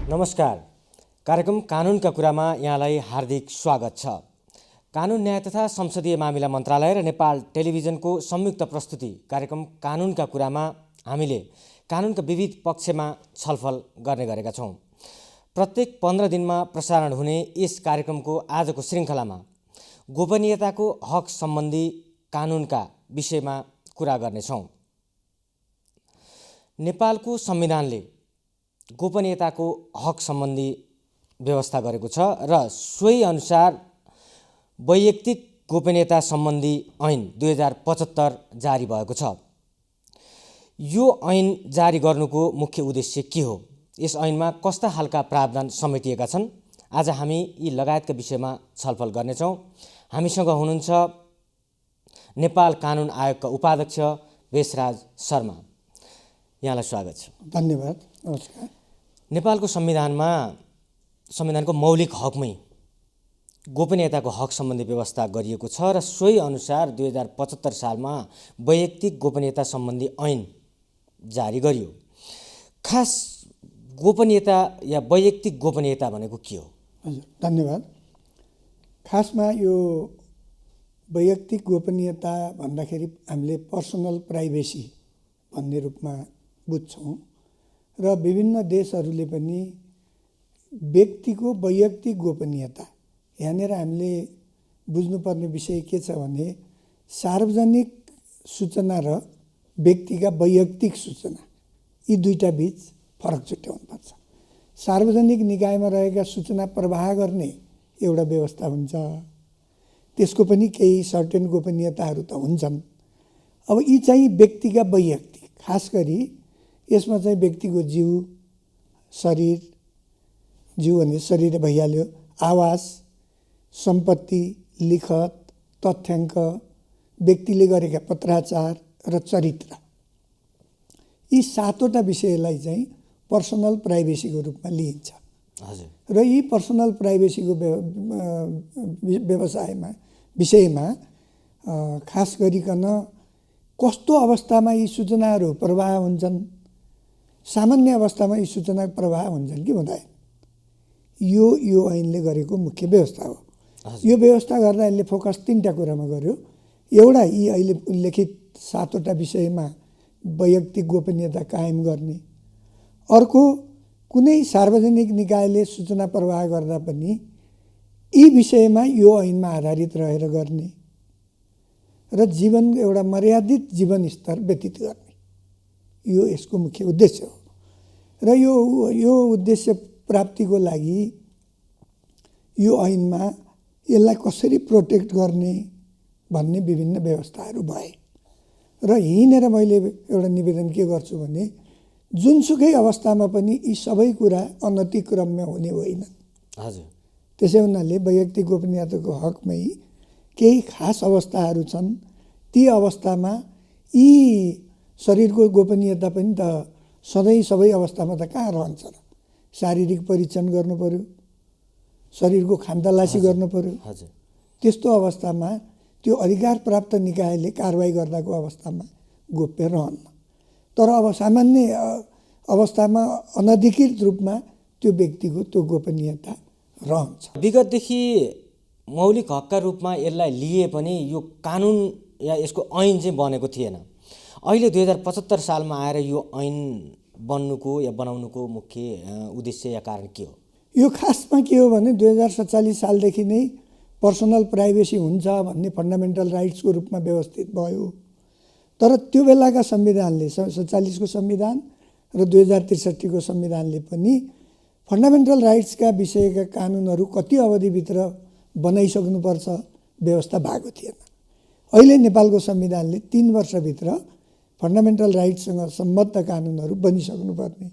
नमस्कार। कार्यक्रम कानुनका कुरामा यहाँलाई हार्दिक स्वागत छ। कानुन न्याय तथा संसदीय मामिला मन्त्रालय र नेपाल टेलिभिजनको संयुक्त प्रस्तुति कार्यक्रम कानुनका कुरामा हामीले कानुनका विविध पक्षमा छलफल गर्ने गरेका छौँ। प्रत्येक 15 दिनमा प्रसारण हुने यस कार्यक्रमको आजको श्रृङ्खलामा गोपनीयताको हक सम्बन्धी कानुनका विषयमा कुरा गर्नेछौँ। नेपालको संविधानले गोपनीयताको हक सम्बन्धी व्यवस्था गरेको छ र सोही अनुसार वैयक्तिक गोपनीयता सम्बन्धी ऐन 2075 जारी भएको छ। यो ऐन जारी गर्नुको मुख्य उद्देश्य के हो? यस ऐनमा कस्ता खालका प्रावधान समेटिएका छन्? आज हामी यी लगायतका विषयमा छलफल गर्नेछौँ। हामीसँग हुनुहुन्छ नेपाल कानुन आयोगका उपाध्यक्ष भेषराज शर्मा। यहाँलाई स्वागत छ। धन्यवाद। नमस्कार। नेपालको संविधानको मौलिक हकमै गोपनीयताको हक सम्बन्धी व्यवस्था गरिएको छ र सोही अनुसार 2075 सालमा वैयक्तिक गोपनीयता सम्बन्धी ऐन जारी गरियो। खास गोपनीयता या वैयक्तिक गोपनीयता भनेको के हो? हजुर, धन्यवाद। खासमा यो वैयक्तिक गोपनीयता भन्दाखेरि हामीले पर्सनल प्राइभेसी भन्ने रूपमा बुझ्छौँ र विभिन्न देशहरूले पनि व्यक्तिको वैयक्तिक गोपनीयता, यहाँनिर हामीले बुझ्नुपर्ने विषय के छ भने सार्वजनिक सूचना र व्यक्तिका वैयक्तिक सूचना, यी दुईटा बीच फरक छुट्याउनुपर्छ। सार्वजनिक निकायमा रहेका सूचना प्रवाह गर्ने एउटा व्यवस्था हुन्छ, त्यसको पनि केही सर्टेन गोपनीयताहरू त हुन्छन्। अब यी चाहिँ व्यक्तिका वैयक्तिक, खास गरी यसमा चाहिँ व्यक्तिको जिउ, शरीर, जिउ भने शरीर भइहाल्यो, आवास, सम्पत्ति, लिखत, तथ्याङ्क, व्यक्तिले गरेका पत्राचार र चरित्र, यी 7वटा विषयलाई चाहिँ पर्सनल प्राइभेसीको रूपमा लिइन्छ। हजुर। र यी पर्सनल प्राइभेसीको विषयमा खास गरिकन कस्तो अवस्थामा यी सूचनाहरू प्रवाह हुन्छन्, सामान्य अवस्थामा यी सूचना प्रवाह हुन्छन् कि हुँदैन, यो ऐनले गरेको मुख्य व्यवस्था हो। यो व्यवस्था गर्दा यसले फोकस 3टा कुरामा गर्यो। एउटा यी अहिले उल्लेखित 7वटा विषयमा वैयक्तिक गोपनीयता कायम गर्ने। अर्को, कुनै सार्वजनिक निकायले सूचना प्रवाह गर्दा पनि यी विषयमा यो ऐनमा आधारित रहेर गर्ने र एउटा मर्यादित जीवन स्तर व्यतीत गर्ने, यो यसको मुख्य उद्देश्य हो। र यो उद्देश्य प्राप्तिको लागि यो ऐनमा यसलाई कसरी प्रोटेक्ट गर्ने भन्ने विभिन्न व्यवस्थाहरू भए। र यहीँनिर मैले एउटा निवेदन के गर्छु भने जुनसुकै अवस्थामा पनि यी सबै कुरा अनतिक्रम्य हुने होइन। हजुर। त्यसै हुनाले वैयक्तिक गोपनीयताको हकमै केही खास अवस्थाहरू छन्। ती अवस्थामा यी शरीरको गोपनीयता पनि त सधैँ सबै अवस्थामा त कहाँ रहन्छ र? शारीरिक परीक्षण गर्नु पर्यो, शरीरको खानतलासी गर्नु पर्यो। हजुर। त्यस्तो अवस्थामा त्यो अधिकार प्राप्त निकायले कारवाही गर्दाको अवस्थामा गोप्य रहन्न। तर अब सामान्य अवस्थामा अनधिकृत रूपमा त्यो व्यक्तिको त्यो गोपनीयता रहन्छ। विगतदेखि मौलिक हकका रूपमा यसलाई लिए पनि यो कानुन या यसको ऐन चाहिँ बनेको थिएन। अहिले 2075 सालमा आएर यो ऐन बन्नुको या बनाउनुको मुख्य उद्देश्य या कारण के हो? यो खासमा के हो भने 2047 सालदेखि नै पर्सनल प्राइभेसी हुन्छ भन्ने फन्डामेन्टल राइट्सको रूपमा व्यवस्थित भयो। तर त्यो बेलाका संविधानले 47को संविधान र 2063 को संविधानले पनि फन्डामेन्टल राइट्सका विषयका कानुनहरू कति अवधिभित्र बनाइसक्नुपर्छ व्यवस्था भएको थिएन। अहिले नेपालको संविधानले 3 वर्षभित्र फन्डामेन्टल राइट्ससँग सम्बद्ध कानुनहरू बनिसक्नुपर्ने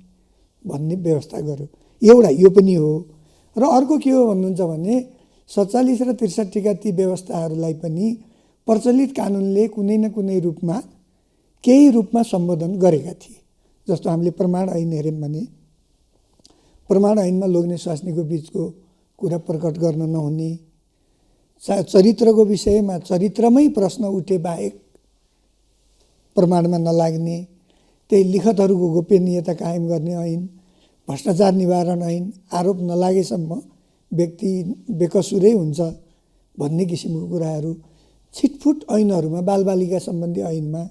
भन्ने व्यवस्था गर्यो। एउटा यो पनि हो। र अर्को के हो भन्नुहुन्छ भने 47 र 63 का ती व्यवस्थाहरूलाई पनि प्रचलित कानुनले कुनै न कुनै रूपमा केही रूपमा सम्बोधन गरेका थिए। जस्तो हामीले प्रमाण ऐन हेऱ्यौँ भने प्रमाण ऐनमा लोग्ने स्वास्नीको बीचको कुरा प्रकट गर्न नहुने, चरित्रको विषयमा चरित्रमै प्रश्न उठे बाहेक प्रमाणमा नलाग्ने, त्यही लिखतहरूको गोपनीयता कायम गर्ने ऐन, भ्रष्टाचार निवारण ऐन, आरोप नलागेसम्म व्यक्ति बेकसुरै हुन्छ भन्ने किसिमको कुराहरू, छिटफुट ऐनहरूमा बालबालिका सम्बन्धी ऐनमा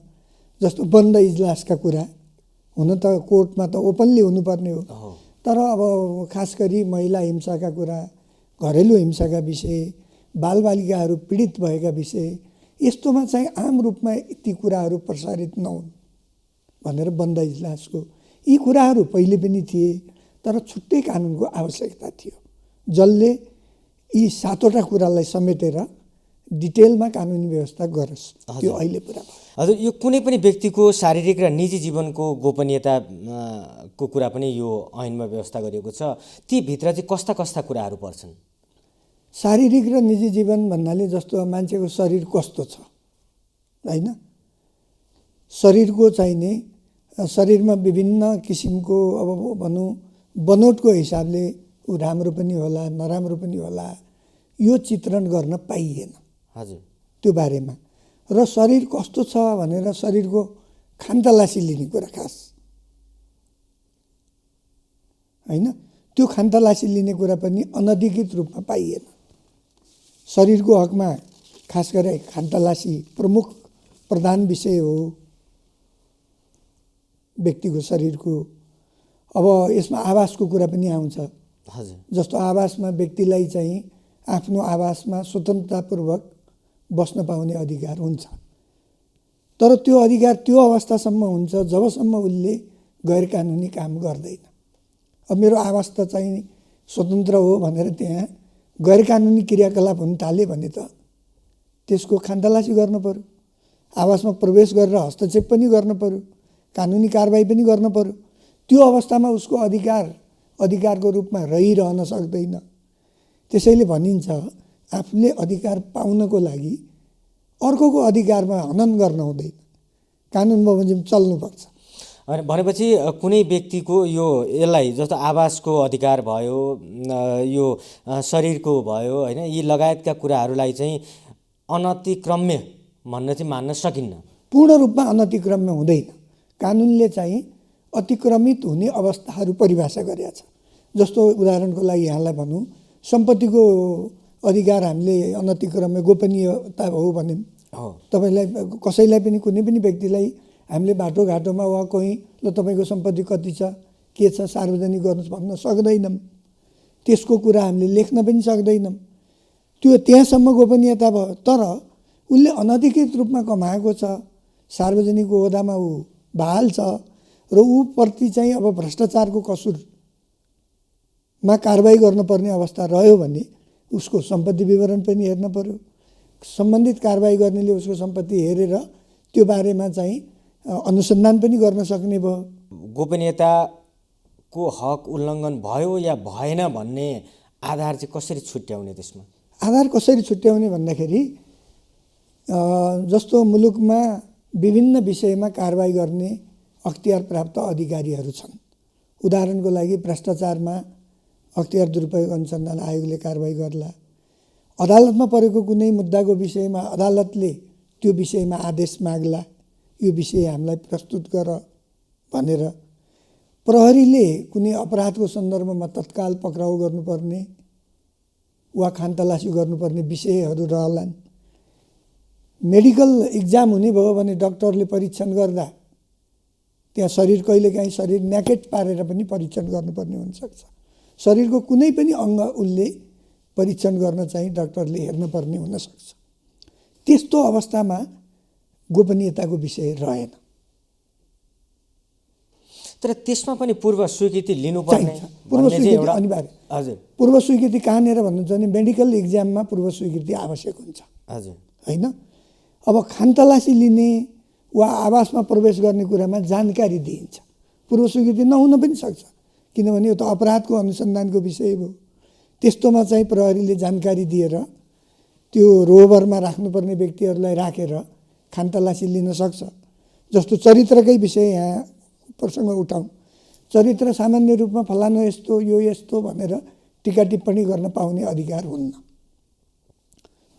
जस्तो बन्द इजलासका कुरा, हुन त कोर्टमा त ओपनली हुनुपर्ने हो, तर अब खास गरी महिला हिंसाका कुरा, घरेलु हिंसाका विषय, बालबालिकाहरू पीडित भएका विषय, यस्तोमा चाहिँ आम रूपमा ती कुराहरू प्रसारित नहुन् भनेर बन्द इजलासको यी कुराहरू पहिले पनि थिए, तर छुट्टै कानुनको आवश्यकता थियो जसले यी 7वटा कुरालाई समेटेर डिटेलमा कानुनी व्यवस्था गरोस्। त्यो अहिले पुरा भयो। हजुर, यो कुनै पनि व्यक्तिको शारीरिक र निजी जीवनको गोपनीयता को कुरा पनि यो ऐनमा व्यवस्था गरिएको छ। ती भित्र चाहिँ कस्ता कस्ता कुराहरू पर्छन्? शारीरिक र निजी जीवन भन्नाले जस्तो मान्छेको शरीर कस्तो छ हैन, शरीरको चाहिने शरीरमा विभिन्न किसिमको अब भनौँ बनोटको हिसाबले ऊ राम्रो पनि होला नराम्रो पनि होला, यो चित्रण गर्न पाइएन। हजुर, त्यो बारेमा र शरीर कस्तो छ भनेर शरीरको खानतलासी लिने कुरा खास हैन, त्यो खानतलासी लिने कुरा पनि अनधिकृत रूपमा पाइएन। शरीरको हकमा खास गरी खानतलासी प्रमुख प्रधान विषय हो व्यक्तिको शरीरको। अब यसमा आवासको कुरा पनि आउँछ। हजुर, जस्तो आवासमा व्यक्तिलाई चाहिँ आफ्नो आवासमा स्वतन्त्रतापूर्वक बस्न पाउने अधिकार हुन्छ, तर त्यो अधिकार त्यो अवस्थासम्म हुन्छ जबसम्म उसले गैर कानुनी काम गर्दैन। अब मेरो आवास त चाहिँ स्वतन्त्र हो भनेर त्यहाँ गैर कानुनी क्रियाकलाप हुन थाल्यो भने त त्यसको खानतलासी गर्नु पर्यो, आवासमा प्रवेश गरेर हस्तक्षेप पनि गर्नु पर्यो, कानुनी कारबाही पनि गर्नु पर्यो। त्यो अवस्थामा उसको अधिकारको रूपमा रहिरहन सक्दैन। त्यसैले भनिन्छ आफूले अधिकार पाउनको लागि अर्कोको अधिकारमा हनन गर्न हुँदैन, कानुन बमोजिम चल्नुपर्छ। भनेपछि कुनै व्यक्तिको यो यसलाई जस्तो आवासको अधिकार भयो, यो शरीरको भयो हैन, यी लगायतका कुराहरूलाई चाहिँ अनतिक्रम्य भन्न चाहिँ मान्न सकिन्न। पूर्ण रूपमा अनतिक्रम्य हुँदैन। कानुनले चाहिँ अतिक्रमित हुने अवस्थाहरू परिभाषा गरेका छ। जस्तो उदाहरणको लागि यहाँलाई भनौँ, सम्पत्तिको अधिकार हामीले अनतिक्रम्य गोपनीयता हो भने तपाईँलाई कसैलाई पनि कुनै पनि व्यक्तिलाई हामीले बाटोघाटोमा वा कोही ल तपाईँको सम्पत्ति कति छ के छ सार्वजनिक गर्नुहोस् भन्न सक्दैनौँ। त्यसको कुरा हामीले लेख्न पनि सक्दैनौँ। त्यो त्यहाँसम्म गोपनीयता भयो। तर उसले अनधिकृत रूपमा कमाएको छ, सार्वजनिक ओहदामा ऊ बहाल छ र ऊ प्रति चाहिँ अब भ्रष्टाचारको कसुरमा कारबाही गर्नुपर्ने अवस्था रह्यो भने उसको सम्पत्ति विवरण पनि हेर्न पर्यो। सम्बन्धित कारबाही गर्नेले उसको सम्पत्ति हेरेर त्यो बारेमा चाहिँ अनुसन्धान पनि गर्न सक्ने भयो। गोपनीयताको हक उल्लङ्घन भयो या भएन भन्ने आधार चाहिँ कसरी छुट्याउने? त्यसमा आधार कसरी छुट्याउने भन्दाखेरि जस्तो मुलुकमा विभिन्न विषयमा कारबाही गर्ने अख्तियार प्राप्त अधिकारीहरू छन्। उदाहरणको लागि भ्रष्टाचारमा अख्तियार दुरुपयोग अनुसन्धान आयोगले कारबाही गर्ला। अदालतमा परेको कुनै मुद्दाको विषयमा अदालतले त्यो विषयमा आदेश माग्ला, यो विषय हामीलाई प्रस्तुत गर भनेर। प्रहरीले कुनै अपराधको सन्दर्भमा तत्काल पक्राउ गर्नुपर्ने वा खानतलासी गर्नुपर्ने विषयहरू रहलान्। मेडिकल इक्जाम हुने भयो भने डाक्टरले परीक्षण गर्दा त्यहाँ शरीर कहिलेकाहीँ शरीर न्याकेट पारेर पनि परीक्षण गर्नुपर्ने हुनसक्छ। शरीरको कुनै पनि अङ्ग उसले परीक्षण गर्न चाहिँ डाक्टरले हेर्नुपर्ने हुनसक्छ। त्यस्तो अवस्थामा गोपनीयताको विषय रहेन। तर त्यसमा पनि पूर्व स्वीकृति लिनुपर्ने पूर्व स्वीकृति अनिवार्य। हजुर, पूर्व स्वीकृति कहाँनिर भन्नुहुन्छ भने मेडिकल इक्जाममा पूर्व स्वीकृति आवश्यक हुन्छ। हजुर, हैन। अब खानतलासी लिने वा आवासमा प्रवेश गर्ने कुरामा जानकारी दिइन्छ। पूर्व स्वीकृति नहुन पनि सक्छ, किनभने यो त अपराधको अनुसन्धानको विषय हो। त्यस्तोमा चाहिँ प्रहरीले जानकारी दिएर त्यो रोभरमा राख्नुपर्ने व्यक्तिहरूलाई राखेर खानतलासी लिन सक्छ। जस्तो चरित्रकै विषय यहाँ प्रसङ्ग उठाउँ, चरित्र सामान्य रूपमा फलानु यस्तो यो यस्तो भनेर टिका टिप्पणी गर्न पाउने अधिकार हुन्न।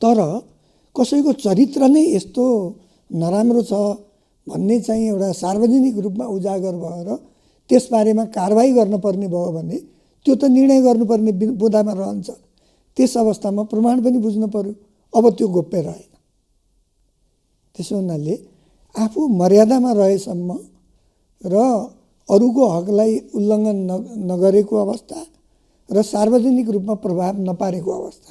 तर कसैको चरित्र नै यस्तो नराम्रो छ भन्ने चाहिँ एउटा सार्वजनिक रूपमा उजागर भएर त्यसबारेमा कारबाही गर्नुपर्ने भयो भने त्यो त निर्णय गर्नुपर्ने बुँदामा रहन्छ। त्यस अवस्थामा प्रमाण पनि बुझ्नु पर्यो। अब त्यो गोप्य रहेन। त्यसो हुनाले आफू मर्यादामा रहेसम्म र अरूको हकलाई उल्लङ्घन नगरेको अवस्था र सार्वजनिक रूपमा प्रभाव नपारेको अवस्था,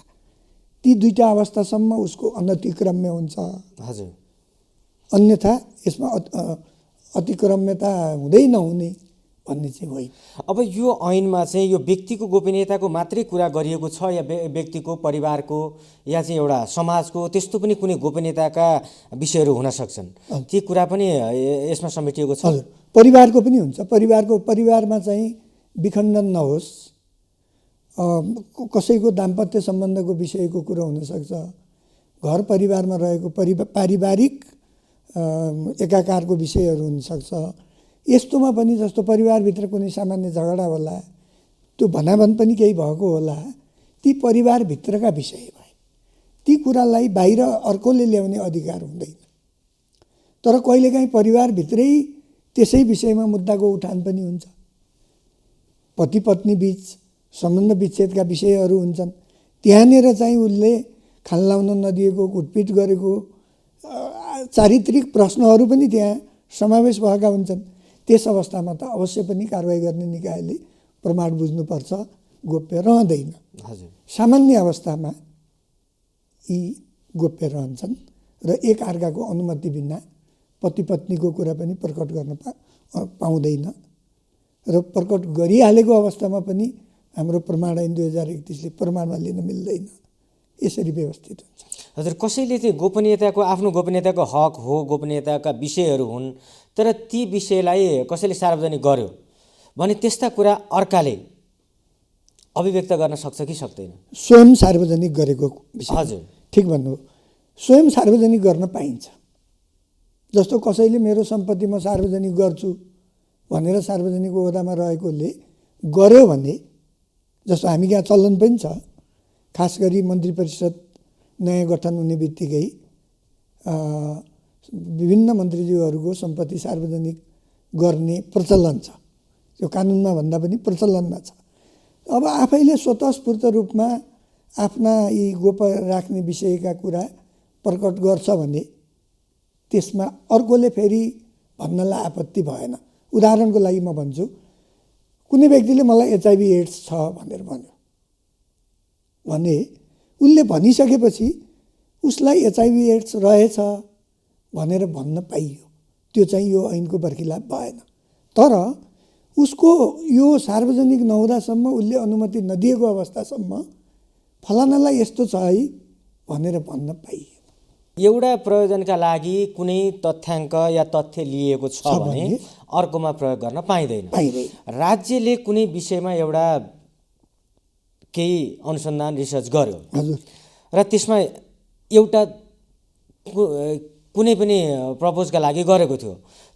ती दुईटा अवस्थासम्म उसको अनतिक्रम्य हुन्छ। हजुर। अन्यथा यसमा अतिक्रम्यता हुँदै नहुने भन्ने चाहिँ होइन। अब यो ऐनमा चाहिँ यो व्यक्तिको गोपनीयताको मात्रै कुरा गरिएको छ या व्यक्तिको, परिवारको या चाहिँ एउटा समाजको त्यस्तो पनि कुनै गोपनीयताका विषयहरू हुन सक्छन्, ती कुरा पनि यसमा समेटिएको छ? हजुर, परिवारको पनि हुन्छ। परिवारमा चाहिँ विखण्डन नहोस्, कसैको दाम्पत्य सम्बन्धको विषयको कुरो हुनसक्छ, घर परिवारमा रहेको पारिवारिक एकाकारको विषयहरू हुनसक्छ। यस्तोमा पनि जस्तो परिवारभित्र कुनै सामान्य झगडा होला, त्यो भनाभन पनि केही भएको होला, ती परिवारभित्रका विषय भए ती कुरालाई बाहिर अर्कोले ल्याउने अधिकार हुँदैन। तर कहिलेकाहीँ परिवारभित्रै त्यसै विषयमा मुद्दाको उठान पनि हुन्छ। पति पत्नी बीच सम्बन्ध विच्छेदका विषयहरू हुन्छन्। त्यहाँनिर चाहिँ उसले खान लाउन नदिएको, कुटपिट गरेको चारित्रिक प्रश्नहरू पनि त्यहाँ समावेश भएका हुन्छन्। त्यस अवस्थामा त अवश्य पनि कारबाही गर्ने निकायले प्रमाण बुझ्नुपर्छ, गोप्य रहँदैन। हजुर। सामान्य अवस्थामा यी गोप्य रहन्छन् र एक अर्काको अनुमति बिना पति पत्नीको कुरा पनि प्रकट गर्न पाउँदैन र प्रकट गरिहालेको अवस्थामा पनि हाम्रो प्रमाण ऐन 2031ले प्रमाणमा लिन मिल्दैन। यसरी व्यवस्थित हुन्छ। हजुर, कसैले चाहिँ गोपनीयताको, आफ्नो गोपनीयताको हक हो, गोपनीयताका विषयहरू हुन्, तर ती विषयलाई कसैले सार्वजनिक गर्यो भने त्यस्ता कुरा अर्काले अभिव्यक्त गर्न सक्छ कि सक्दैन? स्वयं सार्वजनिक गरेको विषय। हजुर, ठिक भन्नु। स्वयं सार्वजनिक गर्न पाइन्छ। जस्तो कसैले मेरो सम्पत्ति म सार्वजनिक गर्छु भनेर सार्वजनिक ओहदामा रहेकोले गर्यो भने, जस्तो हामी यहाँ चलन पनि छ, खास गरी मन्त्री परिषद नयाँ गठन हुने बित्तिकै विभिन्न मन्त्रीज्यूहरूको सम्पत्ति सार्वजनिक गर्ने प्रचलन छ। त्यो कानुनमा भन्दा पनि प्रचलनमा छ। अब आफैले स्वतस्फूर्त रूपमा आफ्ना यी गोप्य राख्ने विषयका कुरा प्रकट गर्छ भने त्यसमा अर्कोले फेरि भन्नलाई आपत्ति भएन। उदाहरणको लागि म भन्छु, कुनै व्यक्तिले मलाई HIV एड्स छ भनेर भन्यो भने उसले भनिसकेपछि उसलाई HIV एड्स रहेछ भनेर भन्न पाइयो। त्यो चाहिँ यो ऐनको बर्खिलाप भएन। तर उसको यो सार्वजनिक नहुँदासम्म, उसले अनुमति नदिएको अवस्थासम्म फलानालाई यस्तो छ है भनेर भन्न पाइयो। एउटा प्रयोजनका लागि कुनै तथ्याङ्क या तथ्य लिएको छ भने अर्कोमा प्रयोग गर्न पाइँदैन। राज्यले कुनै विषयमा एउटा केही अनुसन्धान, रिसर्च गर्यो र त्यसमा एउटा कुनै पनि प्रपोजका लागि गरेको थियो,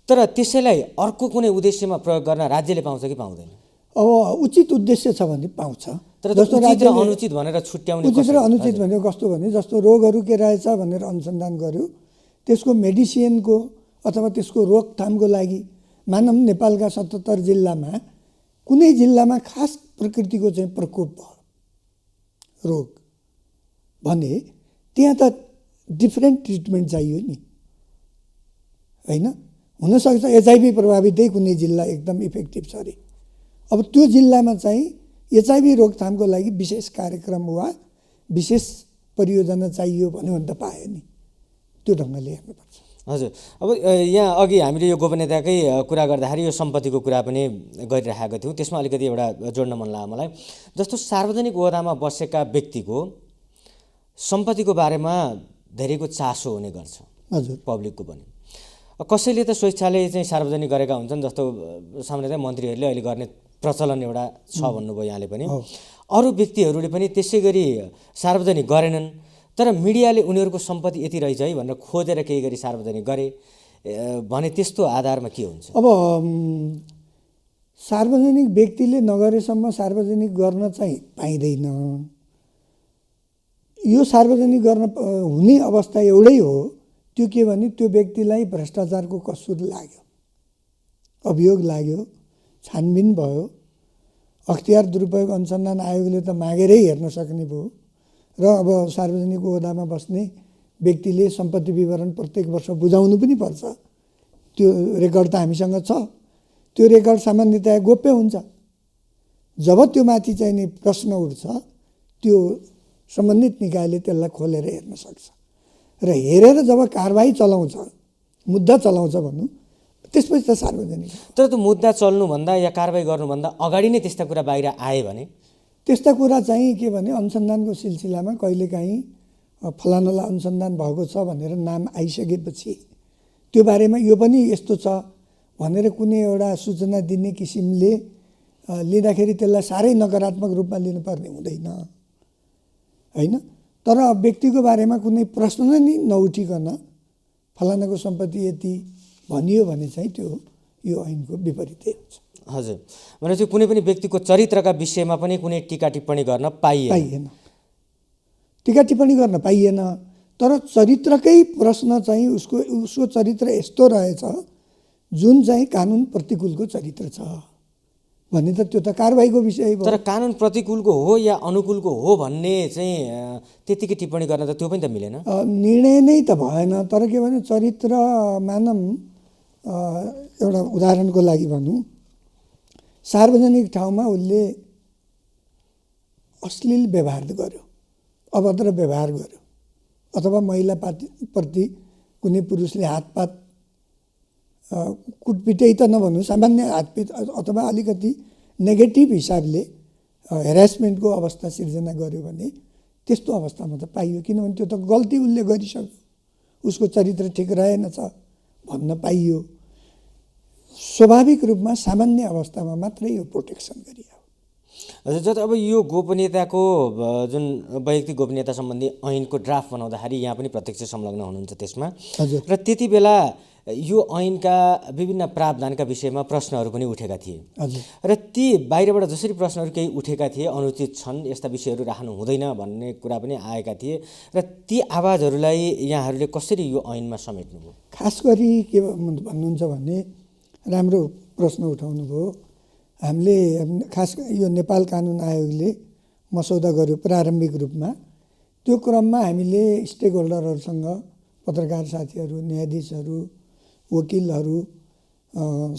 तर त्यसैलाई अर्को कुनै उद्देश्यमा प्रयोग गर्न राज्यले पाउँछ कि पाउँदैन? अब उचित उद्देश्य छ भने पाउँछ। तर जस्तो उचित र अनुचित भनेर छुट्याउने, उचित र अनुचित भनेको कस्तो भने, जस्तो रोगहरू के रहेछ भनेर अनुसन्धान गर्यो, त्यसको मेडिसिनको अथवा त्यसको रोकथामको लागि मानव नेपालका 77 जिल्लामा कुनै जिल्लामा खास प्रकृतिको चाहिँ प्रकोप भयो रोग भने त्यहाँ त डिफ्रेन्ट ट्रिटमेन्ट चाहियो नि, होइन? हुनसक्छ HIV प्रभावितै कुनै जिल्ला एकदम इफेक्टिभ छ अरे। अब त्यो जिल्लामा चाहिँ HIV रोकथामको लागि विशेष कार्यक्रम वा विशेष परियोजना चाहियो भन्यो भने त पायो नि। त्यो ढङ्गले हेर्नुपर्छ। हजुर, अब यहाँ अघि हामीले यो गोपनीयताकै कुरा गर्दाखेरि यो सम्पत्तिको कुरा पनि गरिरहेका थियौँ। त्यसमा अलिकति एउटा जोड्न मन लाग्यो मलाई। जस्तो सार्वजनिक ओहदामा बसेका व्यक्तिको सम्पत्तिको बारेमा धेरैको चासो हुने गर्छ। हजुर, पब्लिकको पनि। कसैले त स्वेच्छाले चाहिँ सार्वजनिक गरेका हुन्छन्, जस्तो सामान्यतया मन्त्रीहरूले अहिले गर्ने प्रचलन एउटा छ भन्नुभयो यहाँले पनि। अरू व्यक्तिहरूले पनि त्यसै गरी सार्वजनिक गरेनन्, तर मिडियाले उनीहरूको सम्पत्ति यति रहेछ है भनेर खोजेर केही गरी सार्वजनिक गरे भने त्यस्तो आधारमा के हुन्छ? अब सार्वजनिक व्यक्तिले नगरेसम्म सार्वजनिक गर्न चाहिँ पाइँदैन। यो सार्वजनिक गर्न हुने अवस्था एउटै हो, त्यो के भने त्यो व्यक्तिलाई भ्रष्टाचारको कसुर लाग्यो, अभियोग लाग्यो, छानबिन भयो, अख्तियार दुरुपयोग अनुसन्धान आयोगले त मागेरै हेर्न सक्ने भयो र अब सार्वजनिक ओहदामा बस्ने व्यक्तिले सम्पत्ति विवरण प्रत्येक वर्ष बुझाउनु पनि पर्छ। त्यो रेकर्ड त हामीसँग छ। त्यो रेकर्ड सामान्यतया गोप्य हुन्छ। जब त्यो माथि चाहिँ नि प्रश्न उठ्छ, त्यो सम्बन्धित निकायले त्यसलाई खोलेर हेर्न सक्छ र हेरेर जब कारबाही चलाउँछ, मुद्दा चलाउँछ भनौँ, त्यसपछि त सार्वजनिक। तर त्यो मुद्दा चल्नुभन्दा या कारबाही गर्नुभन्दा अगाडि नै त्यस्ता कुरा बाहिर आए भने? त्यस्ता कुरा चाहिँ के भने अनुसन्धानको सिलसिलामा कहिलेकाहीँ फलानालाई अनुसन्धान भएको छ भनेर नाम आइसकेपछि त्यो बारेमा यो पनि यस्तो छ भनेर कुनै एउटा सूचना दिने किसिमले लिँदाखेरि त्यसलाई साह्रै नकारात्मक रूपमा लिनुपर्ने हुँदैन, होइन। तर व्यक्तिको बारेमा कुनै प्रश्न नै नउठिकन फलानाको सम्पत्ति यति भनियो भने चाहिँ त्यो यो ऐनको विपरीतै हुन्छ। हजुर, भनेपछि कुनै पनि व्यक्तिको चरित्रका विषयमा पनि कुनै टिका टिप्पणी गर्न पाइएन। टिका टिप्पणी गर्न पाइएन। तर चरित्रकै प्रश्न चाहिँ उसको चरित्र यस्तो रहेछ जुन चाहिँ कानुन प्रतिकूलको चरित्र छ भने त त्यो त कारबाहीको विषय भयो। तर कानुन प्रतिकूलको हो या अनुकूलको हो भन्ने चाहिँ त्यतिकै टिप्पणी गर्न त त्यो पनि त मिलेन। निर्णय नै त भएन। तर के भने चरित्र मानम, एउटा उदाहरणको लागि भनौँ, सार्वजनिक ठाउँमा उसले अश्लील व्यवहार गर्यो, अभद्र व्यवहार गर्यो, अथवा महिला प्रति कुनै पुरुषले हातपात, कुटपिटै त नभनौँ, सामान्य हातपिट अथवा अलिकति नेगेटिभ हिसाबले हेरेसमेन्टको अवस्था सिर्जना गर्यो भने त्यस्तो अवस्थामा त पाइयो। किनभने त्यो त गल्ती उसले गरिसक्यो, उसको चरित्र ठिक रहेनछ भन्न पाइयो। स्वाभाविक रूपमा सामान्य अवस्थामा मात्रै यो प्रोटेक्सन गरियो। हजुर, जति अब यो गोपनीयताको जुन वैयक्तिक गोपनीयता सम्बन्धी ऐनको ड्राफ्ट बनाउँदाखेरि यहाँ पनि प्रत्यक्ष संलग्न हुनुहुन्छ त्यसमा। हजुर। र त्यति बेला यो ऐनका विभिन्न प्रावधानका विषयमा प्रश्नहरू पनि उठेका थिए। हजुर। र ती बाहिरबाट जसरी प्रश्नहरू केही उठेका थिए, अनुचित छन्, यस्ता विषयहरू राख्नु हुँदैन भन्ने कुरा पनि आएका थिए, र ती आवाजहरूलाई यहाँहरूले कसरी यो ऐनमा समेट्नुभयो? खास गरी के भन्नुहुन्छ भने राम्रो प्रश्न उठाउनु भयो। हामीले खास यो नेपाल कानुन आयोगले मसौदा गर्यो प्रारम्भिक रूपमा। त्यो क्रममा हामीले स्टेक होल्डरहरूसँग, पत्रकार साथीहरू, न्यायाधीशहरू, वकिलहरू,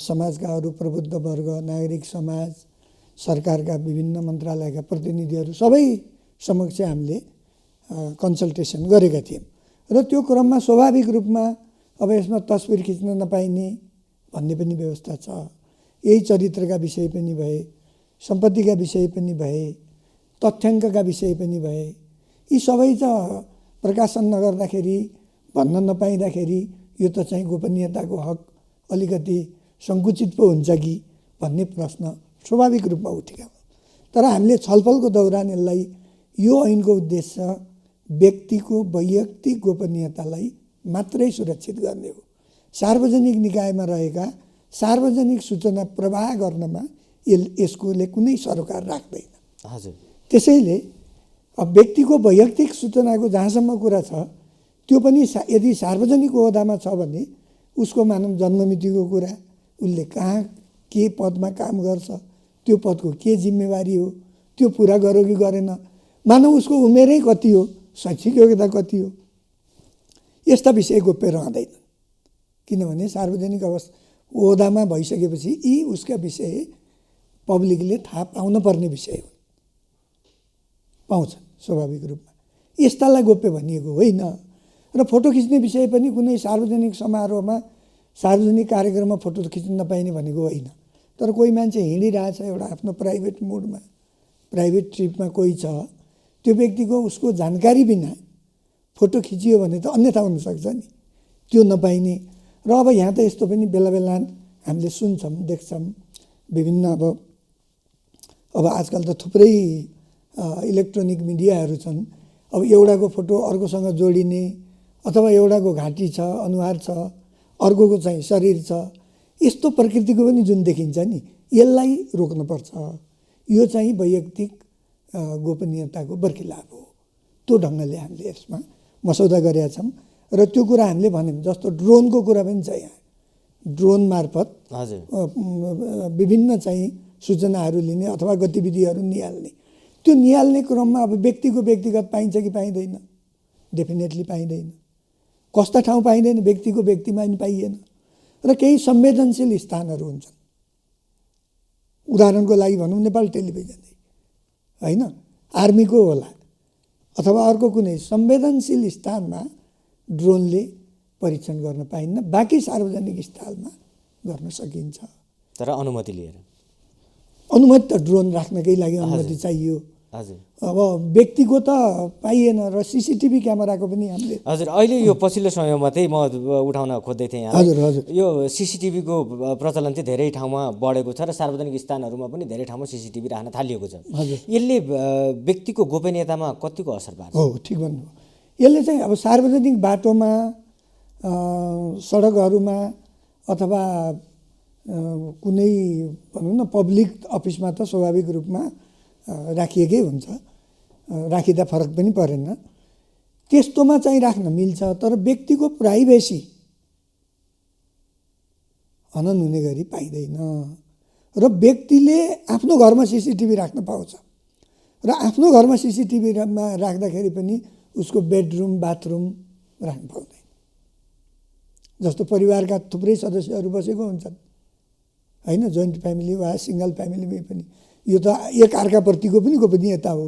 समाजका अरू प्रबुद्ध वर्ग, नागरिक समाज, सरकारका विभिन्न मन्त्रालयका प्रतिनिधिहरू सबै समक्ष हामीले कन्सल्टेसन गरेका थियौँ। र त्यो क्रममा स्वाभाविक रूपमा अब यसमा तस्बिर खिच्न नपाइने भन्ने पनि व्यवस्था छ। यही चरित्रका विषय पनि भए, सम्पत्तिका विषय पनि भए, तथ्याङ्कका विषय पनि भए। यी सबै त प्रकाशन नगर्दाखेरि, भन्न नपाइँदाखेरि यो त चाहिँ गोपनीयताको हक अलिकति सङ्कुचित पो हुन्छ कि भन्ने प्रश्न स्वाभाविक रूपमा उठेका हो। तर हामीले छलफलको दौरान यसलाई, यो ऐनको उद्देश्य व्यक्तिको वैयक्तिक गोपनीयतालाई मात्रै सुरक्षित गर्ने हो। सार्वजनिक निकायमा रहेका सार्वजनिक सूचना प्रवाह गर्नमा यसले कुनै सरोकार राख्दैन। हजुर। त्यसैले अब व्यक्तिको वैयक्तिक सूचनाको जहाँसम्म कुरा छ, त्यो पनि यदि सार्वजनिक ओहदामा छ भने उसको मानव जन्ममितिको कुरा, उसले कहाँ के पदमा काम गर्छ, त्यो पदको के जिम्मेवारी हो, त्यो पुरा गर्यो कि गरेन, मानव उसको उमेरै कति हो, शैक्षिक योग्यता कति हो, यस्ता विषय गोप्य रहँदैन। किनभने सार्वजनिक ओहदामा भइसकेपछि यी उसका विषय पब्लिकले थाहा पाउन पर्ने विषय हो, पाउँछन् स्वाभाविक रूपमा। यस्तालाई गोप्य भनिएको होइन। र फोटो खिच्ने विषय पनि कुनै सार्वजनिक समारोहमा, सार्वजनिक कार्यक्रममा फोटो खिच्न नपाइने भनेको होइन। तर कोही मान्छे हिँडिरहेछ एउटा आफ्नो प्राइभेट मुडमा, प्राइभेट ट्रिपमा कोही छ, त्यो व्यक्तिको उसको जानकारी बिना फोटो खिचियो भने त अन्यथा हुनसक्छ नि, त्यो नपाइने। र अब यहाँ त यस्तो पनि बेला बेला हामीले सुन्छौँ, देख्छौँ, विभिन्न अब आजकल त थुप्रै इलेक्ट्रोनिक मिडियाहरू छन्। अब एउटाको फोटो अर्कोसँग जोडिने, अथवा एउटाको घाँटी छ, अनुहार छ, अर्कोको चाहिँ शरीर छ, यस्तो प्रकृतिको पनि जुन देखिन्छ नि, यसलाई रोक्नुपर्छ। यो चाहिँ वैयक्तिक गोपनीयताको बर्खिलाप हो। त्यो ढङ्गले हामीले यसमा मसौदा गरेका छौँ। र त्यो कुरा हामीले भन्यौँ, जस्तो ड्रोनको कुरा पनि छ यहाँ। ड्रोन मार्फत हजुर विभिन्न चाहिँ सूचनाहरू लिने अथवा गतिविधिहरू निहाल्ने। त्यो निहाल्ने क्रममा अब व्यक्तिको व्यक्तिगत पाइन्छ कि पाइँदैन? डेफिनेटली पाइँदैन। कस्ता ठाउँ पाइँदैन? व्यक्तिको व्यक्तिमा पनि पाइएन। र केही संवेदनशील स्थानहरू हुन्छन्। उदाहरणको लागि भनौँ नेपाल टेलिभिजन होइन, आर्मीको होला अथवा अर्को कुनै संवेदनशील स्थानमा ड्रोनले परीक्षण गर्न पाइन्न। बाँकी सार्वजनिक स्थलमा गर्न सकिन्छ, तर अनुमति लिएर। अनुमति त ड्रोन राख्नकै लागि अनुमति चाहियो। हजुर अब व्यक्तिको त पाइएन। र सिसिटिभी क्यामेराको पनि हामीले हजुर अहिले यो पछिल्लो समयमा चाहिँ म उठाउन खोज्दै थिएँ यहाँ। हजुर हजुर यो सिसिटिभीको प्रचलन चाहिँ धेरै ठाउँमा बढेको छ र सार्वजनिक स्थानहरूमा पनि धेरै ठाउँमा सिसिटिभी राख्न थालिएको छ। हजुर यसले व्यक्तिको गोपनीयतामा कतिको असर पार्छ? हो, ठिक भन्नुभयो। यसले चाहिँ अब सार्वजनिक बाटोमा, सडकहरूमा अथवा कुनै भनौँ न पब्लिक अफिसमा त स्वाभाविक रूपमा राखिएकै हुन्छ, राखिँदा फरक पनि परेन। त्यस्तोमा चाहिँ राख्न मिल्छ, तर व्यक्तिको प्राइभेसी हनन हुने गरी पाइँदैन। र व्यक्तिले आफ्नो घरमा सिसिटिभी राख्न पाउँछ, र आफ्नो घरमा सिसिटिभीमा राख्दाखेरि पनि उसको बेडरुम बाथरुम राख्न पाउँदैन। जस्तो परिवारका थुप्रै सदस्यहरू बसेको हुन्छन् होइन, जोइन्ट फ्यामिली वा सिङ्गल फ्यामिलीमै पनि यो त एक अर्काप्रतिको पनि गोपनीयता हो।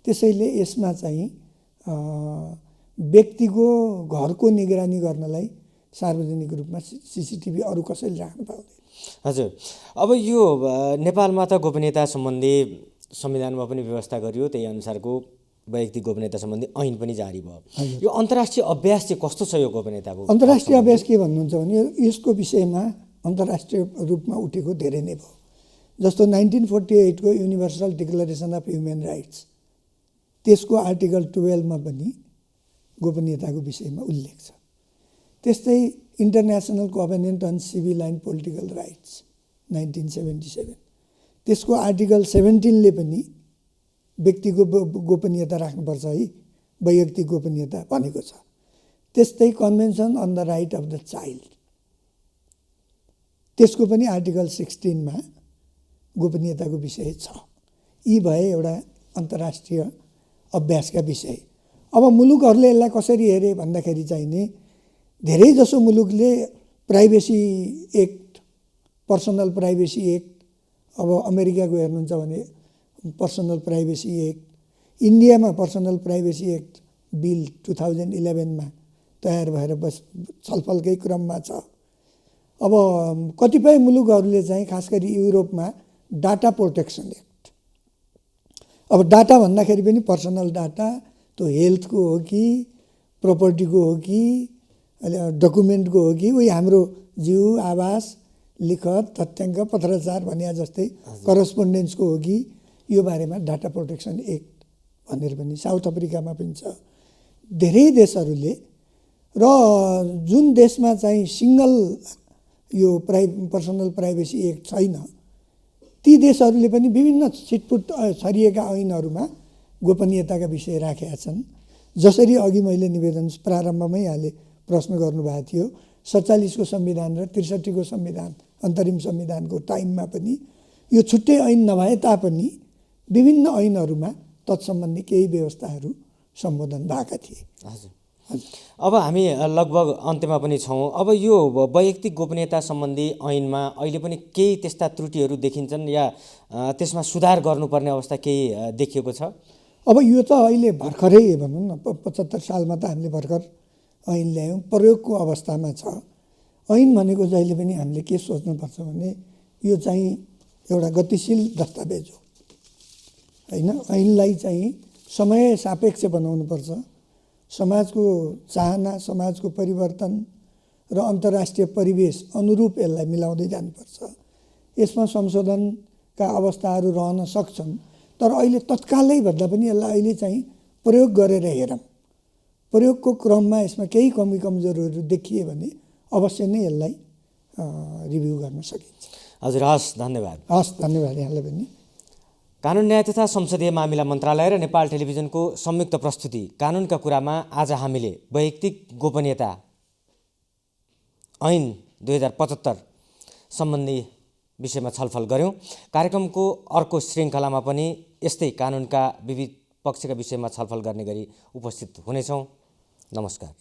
त्यसैले यसमा चाहिँ व्यक्तिको घरको निगरानी गर्नलाई सार्वजनिक रूपमा सिसिटिभी अरू कसैले राख्न पाउँदैन। हजुर अब यो नेपालमा त गोपनीयता सम्बन्धी संविधानमा पनि व्यवस्था गरियो, त्यही अनुसारको वैयक्तिक गोपनीयता सम्बन्धी ऐन पनि जारी भयो। यो अन्तर्राष्ट्रिय अभ्यास चाहिँ कस्तो छ यो गोपनीयताको? अन्तर्राष्ट्रिय अभ्यास के भन्नुहुन्छ भने यसको विषयमा अन्तर्राष्ट्रिय रूपमा उठेको धेरै नै भयो। जस्तो 1948 को Universal Declaration of Human Rights, त्यसको आर्टिकल 12 मा पनि गोपनीयताको विषयमा उल्लेख छ। त्यस्तै International Covenant on Civil and Political Rights 1977, त्यसको आर्टिकल 17 ले पनि व्यक्तिको गोपनीयता राख्नुपर्छ है, वैयक्तिक गोपनीयता भनेको छ। त्यस्तै convention on the right of the child, त्यसको पनि आर्टिकल 16 मा गोपनीयताको विषय छ। यी भए एउटा अन्तर्राष्ट्रिय अभ्यासका विषय। अब मुलुकहरूले यसलाई कसरी हेरे भन्दाखेरि चाहिँ नि धेरैजसो मुलुकले privacy act, personal privacy act, अब अमेरिकाको हेर्नुहुन्छ भने पर्सनल प्राइभेसी एक्ट, इन्डियामा पर्सनल प्राइभेसी एक्ट बिल 2011 मा तयार भएर छलफलकै क्रममा छ। अब कतिपय मुलुकहरूले चाहिँ खास गरी युरोपमा डाटा प्रोटेक्सन एक्ट, अब डाटा भन्दाखेरि पनि पर्सनल डाटा त्यो हेल्थको हो कि प्रोपर्टीको हो कि डकुमेन्टको हो कि उही हाम्रो जीव आवास लिखत तथ्याङ्क पत्राचार भने जस्तै करस्पोन्डेन्सको हो कि यो बारेमा डाटा प्रोटेक्सन एक्ट भनेर पनि साउथ अफ्रिकामा पनि छ। धेरै देशहरूले, र जुन देशमा चाहिँ सिङ्गल यो पर्सनल प्राइभेसी एक्ट छैन ती देशहरूले पनि विभिन्न छिटपुट छरिएका ऐनहरूमा गोपनीयताका विषय राखेका छन्। जसरी अघि मैले निवेदन प्रारम्भमै हाले प्रश्न गर्नुभएको थियो, 47 को संविधान र 63 को संविधान अन्तरिम संविधानको टाइममा पनि यो छुट्टै ऐन नभए तापनि विभिन्न ऐनहरूमा तत्सम्बन्धी केही व्यवस्थाहरू सम्बोधन भएका थिए। हजुर अब हामी लगभग अन्त्यमा पनि छौँ। अब यो वैयक्तिक गोपनीयता सम्बन्धी ऐनमा अहिले पनि केही त्यस्ता त्रुटिहरू देखिन्छन् या त्यसमा सुधार गर्नुपर्ने अवस्था केही देखिएको छ? अब यो त अहिले भर्खरै भनौँ न 75 सालमा त हामीले भर्खर ऐन ल्यायौँ, प्रयोगको अवस्थामा छ। ऐन भनेको जहिले पनि हामीले के सोच्नुपर्छ भने यो चाहिँ एउटा गतिशील दस्तावेज हो होइन। ऐनलाई चाहिँ समय सापेक्ष बनाउनुपर्छ। समाजको चाहना, समाजको परिवर्तन र अन्तर्राष्ट्रिय परिवेश अनुरूप यसलाई मिलाउँदै जानुपर्छ। यसमा संशोधनका अवस्थाहरू रहन सक्छन्, तर अहिले तत्कालै भन्दा पनि यसलाई अहिले चाहिँ प्रयोग गरेर हेरौँ। प्रयोगको क्रममा यसमा केही कमी कमजोरीहरू देखिए भने अवश्य नै यसलाई रिभ्यू गर्न सकिन्छ। हजुर हस्, धन्यवाद। हस्, धन्यवाद यहाँलाई पनि। कानुन न्याय तथा संसदीय मामिला मन्त्रालय र नेपाल टेलिभिजनको संयुक्त प्रस्तुति कानुनका कुरामा आज हामीले वैयक्तिक गोपनीयता ऐन 2075 सम्बन्धी विषयमा छलफल गऱ्यौँ। कार्यक्रमको अर्को श्रृङ्खलामा पनि यस्तै कानुनका विविध पक्षका विषयमा छलफल गर्ने गरी उपस्थित हुनेछौँ। नमस्कार।